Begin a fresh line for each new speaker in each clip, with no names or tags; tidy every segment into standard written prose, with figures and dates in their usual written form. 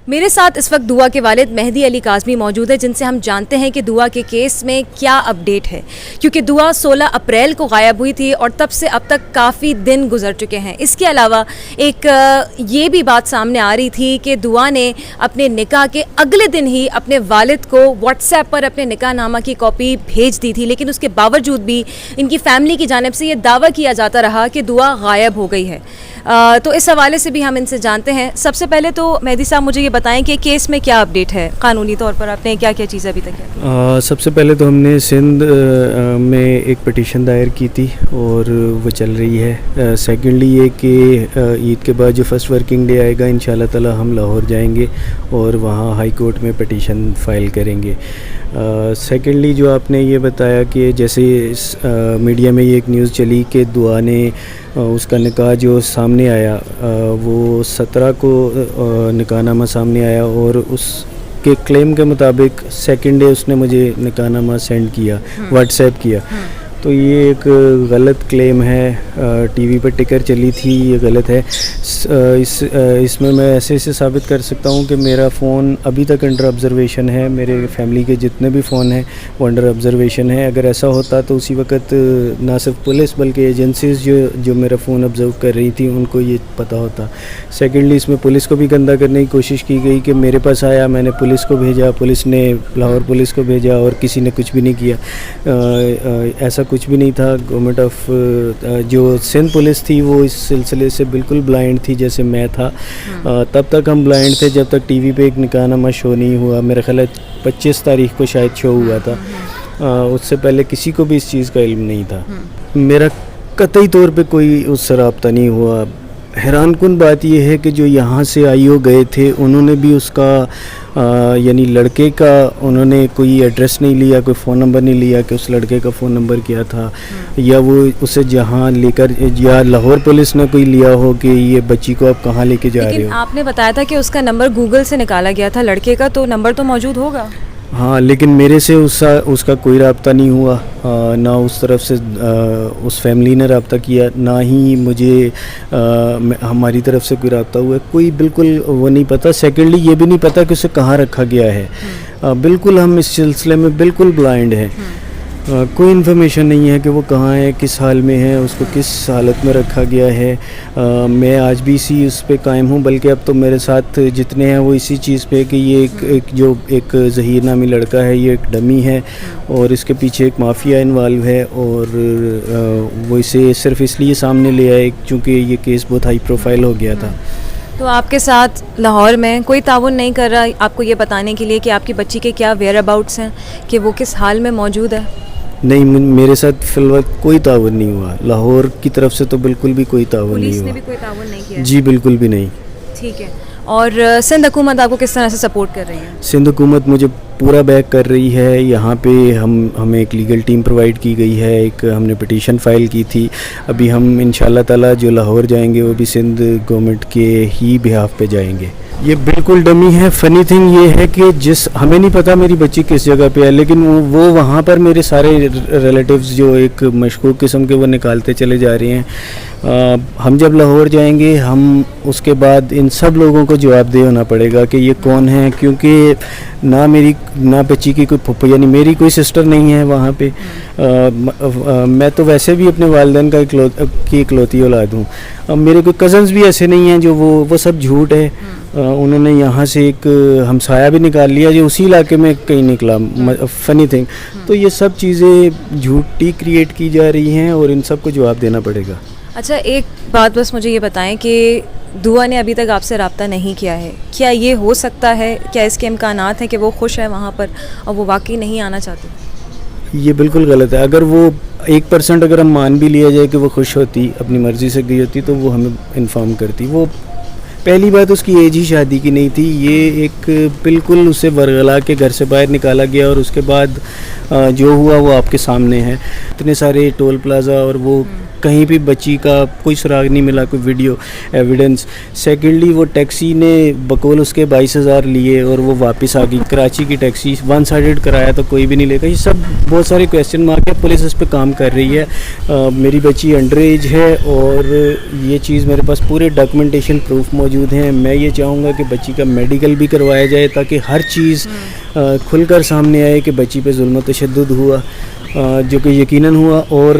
میرے ساتھ اس وقت دعا کے والد مہدی علی کاظمی موجود ہے، جن سے ہم جانتے ہیں کہ دعا کے کیس میں کیا اپڈیٹ ہے، کیونکہ دعا 16 اپریل کو غائب ہوئی تھی اور تب سے اب تک کافی دن گزر چکے ہیں۔ اس کے علاوہ ایک یہ بھی بات سامنے آ رہی تھی کہ دعا نے اپنے نکاح کے اگلے دن ہی اپنے والد کو واٹس ایپ پر اپنے نکاح نامہ کی کاپی بھیج دی تھی، لیکن اس کے باوجود بھی ان کی فیملی کی جانب سے یہ دعویٰ کیا جاتا رہا کہ دعا غائب ہو گئی ہے۔ تو اس حوالے سے بھی ہم ان سے جانتے ہیں۔ سب سے پہلے تو مہدی صاحب مجھے یہ بتائیں کہ کیس میں کیا اپڈیٹ ہے، قانونی طور پر آپ نے کیا کیا چیزیں ابھی تک کیا؟
سب سے پہلے تو ہم نے سندھ میں ایک پٹیشن دائر کی تھی اور وہ چل رہی ہے۔ سیکنڈلی یہ کہ عید کے بعد جو فرسٹ ورکنگ ڈے آئے گا انشاءاللہ تعالی ہم لاہور جائیں گے اور وہاں ہائی کورٹ میں پٹیشن فائل کریں گے۔ سیکنڈلی جو آپ نے یہ بتایا کہ جیسے میڈیا میں یہ ایک نیوز چلی کہ دعا نے اس کا نکاح جو سامنے آیا وہ 17 کو نکاح نامہ سامنے آیا اور اس کے کلیم کے مطابق سیکنڈ ڈے اس نے مجھے نکاح نامہ سینڈ کیا، واٹس ایپ کیا۔ تو یہ ایک غلط کلیم ہے، ٹی وی پر ٹکر چلی تھی، یہ غلط ہے۔ اس میں میں ایسے ثابت کر سکتا ہوں کہ میرا فون ابھی تک انڈر آبزرویشن ہے، میرے فیملی کے جتنے بھی فون ہیں وہ انڈر آبزرویشن ہے۔ اگر ایسا ہوتا تو اسی وقت نہ صرف پولیس بلکہ ایجنسیز جو میرا فون آبزرو کر رہی تھیں ان کو یہ پتہ ہوتا۔ سیکنڈلی اس میں پولیس کو بھی گندہ کرنے کی کوشش کی گئی کہ میرے پاس آیا، میں نے پولیس کو بھیجا، پولیس نے لاہور پولیس کو بھیجا اور کسی نے کچھ بھی نہیں کیا۔ ایسا کچھ بھی نہیں تھا۔ گورنمنٹ آف جو سندھ پولیس تھی وہ اس سلسلے سے بالکل بلائنڈ تھی، جیسے میں تھا تب تک ہم بلائنڈ تھے جب تک ٹی وی پہ ایک نکاح نامہ شو نہیں ہوا۔ میرا خیال ہے 25 تاریخ کو شاید شو ہوا تھا، اس سے پہلے کسی کو بھی اس چیز کا علم نہیں تھا۔ میرا قطعی طور پہ کوئی اس سے رابطہ نہیں ہوا۔ حیران کن بات یہ ہے کہ جو یہاں سے آئی او گئے تھے انہوں نے بھی اس کا یعنی لڑکے کا انہوں نے کوئی ایڈریس نہیں لیا، کوئی فون نمبر نہیں لیا کہ اس لڑکے کا فون نمبر کیا تھا، یا وہ اسے جہاں لے کر، یا لاہور پولیس نے کوئی لیا ہو کہ یہ بچی کو آپ کہاں لے کے جا رہے ہو۔
لیکن آپ نے بتایا تھا کہ اس کا نمبر گوگل سے نکالا گیا تھا لڑکے کا، تو نمبر تو موجود ہوگا۔
ہاں، لیکن میرے سے اس کا کوئی رابطہ نہیں ہوا، نہ اس طرف سے اس فیملی نے رابطہ کیا، نہ ہی مجھے ہماری طرف سے کوئی رابطہ ہوا۔ کوئی بالکل وہ نہیں پتہ۔ سیکنڈلی یہ بھی نہیں پتہ کہ اسے کہاں رکھا گیا ہے۔ بالکل ہم اس سلسلے میں بالکل بلائنڈ ہیں، کوئی انفارمیشن نہیں ہے کہ وہ کہاں ہے، کس حال میں ہے، اس کو کس حالت میں رکھا گیا ہے۔ میں آج بھی اسی اس پہ قائم ہوں، بلکہ اب تو میرے ساتھ جتنے ہیں وہ اسی چیز پہ کہ یہ ایک ظہیر نامی لڑکا ہے، یہ ایک ڈمی ہے اور اس کے پیچھے ایک مافیا انوالو ہے، اور وہ اسے صرف اس لیے سامنے لے آئے چونکہ یہ کیس بہت ہائی پروفائل ہو گیا تھا۔
تو آپ کے ساتھ لاہور میں کوئی تعاون نہیں کر رہا آپ کو یہ بتانے کے لیے کہ آپ کی بچی کے کیا ویئر اباؤٹس ہیں، کہ وہ کس حال میں موجود ہے؟
نہیں، میرے ساتھ فی الوقت کوئی تعاون نہیں ہوا۔ لاہور کی طرف سے تو بالکل بھی کوئی تعاون نہیں ہوا۔
پولیس نے بھی کوئی تعاون نہیں کیا؟
جی بالکل بھی نہیں۔
ٹھیک ہے۔ اور سندھ حکومت آپ کو کس طرح سے سپورٹ کر رہی ہے؟
سندھ حکومت مجھے پورا بیک کر رہی ہے۔ یہاں پہ ہمیں ایک لیگل ٹیم پرووائڈ کی گئی ہے، ایک ہم نے پٹیشن فائل کی تھی۔ ابھی ہم انشاءاللہ تعالی جو لاہور جائیں گے وہ بھی سندھ گورنمنٹ کے ہی بہاف پہ جائیں گے۔ یہ بالکل ڈمی ہے۔ فنی تھنگ یہ ہے کہ ہمیں نہیں پتا میری بچی کس جگہ پہ ہے، لیکن وہ وہاں پر میرے سارے ریلیٹیوز جو ایک مشکوک قسم کے وہ نکالتے چلے جا رہے ہیں۔ ہم جب لاہور جائیں گے ہم اس کے بعد ان سب لوگوں کو جواب دہ ہونا پڑے گا کہ یہ کون ہیں، کیونکہ نہ بچی کی کوئی پھپھو یعنی میری کوئی سسٹر نہیں ہے وہاں پہ۔ میں تو ویسے بھی اپنے والدین کی اکلوتی اولاد ہوں۔ میرے کوئی کزنز بھی ایسے نہیں ہیں جو وہ سب جھوٹ ہے۔ انہوں نے یہاں سے ایک ہمسایہ بھی نکال لیا جو اسی علاقے میں کہیں نکلا۔ فنی تھنگ، تو یہ سب چیزیں جھوٹی کریٹ کی جا رہی ہیں اور ان سب کو جواب دینا پڑے گا۔
اچھا، ایک بات بس مجھے یہ بتائیں کہ دعا نے ابھی تک آپ سے رابطہ نہیں کیا ہے، کیا یہ ہو سکتا ہے، کیا اس کے امکانات ہیں کہ وہ خوش ہے وہاں پر اور وہ واقعی نہیں آنا چاہتی؟
یہ بالکل غلط ہے۔ اگر وہ 1% اگر ہم مان بھی لیا جائے کہ وہ خوش ہوتی، اپنی مرضی سے گئی ہوتی، تو وہ ہمیں انفارم کرتی۔ وہ پہلی بات اس کی ایج ہی شادی کی نہیں تھی، یہ ایک بالکل اسے ورغلا کے گھر سے باہر نکالا گیا اور اس کے بعد جو ہوا وہ آپ کے سامنے ہے۔ اتنے سارے ٹول پلازا اور وہ کہیں بھی بچی کا کوئی سراغ نہیں ملا، کوئی ویڈیو ایویڈنس۔ سیکنڈلی وہ ٹیکسی نے بقول اس کے 22,000 لیے اور وہ واپس آ گئی۔ کراچی کی ٹیکسی 1 سائڈڈ کرایا تو کوئی بھی نہیں لے گا۔ یہ سب بہت سارے کویسچن مارک ہے، پولیس اس پہ کام کر رہی ہے۔ میری بچی انڈر ایج ہے اور یہ چیز میرے پاس پورے ڈاکومنٹیشن پروف موجود موجود ہیں. میں یہ چاہوں گا کہ بچی کا میڈیکل بھی کروایا جائے تاکہ ہر چیز کھل کر سامنے آئے کہ بچی پہ ظلم و تشدد ہوا, جو کہ یقیناً ہوا. اور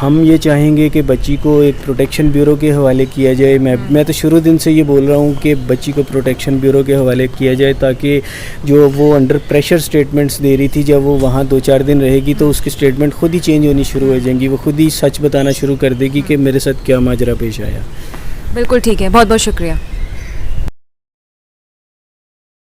ہم یہ چاہیں گے کہ بچی کو ایک پروٹیکشن بیورو کے حوالے کیا جائے. میں تو شروع دن سے یہ بول رہا ہوں کہ بچی کو پروٹیکشن بیورو کے حوالے کیا جائے تاکہ جو وہ انڈر پریشر سٹیٹمنٹس دے رہی تھی, جب وہ وہاں 2-4 دن رہے گی تو اس کی سٹیٹمنٹ خود ہی چینج ہونی شروع ہو جائیں گی. وہ خود ہی سچ بتانا شروع کر دے گی کہ میرے ساتھ کیا ماجرا پیش آیا.
بالکل ٹھیک ہے, بہت بہت شکریہ.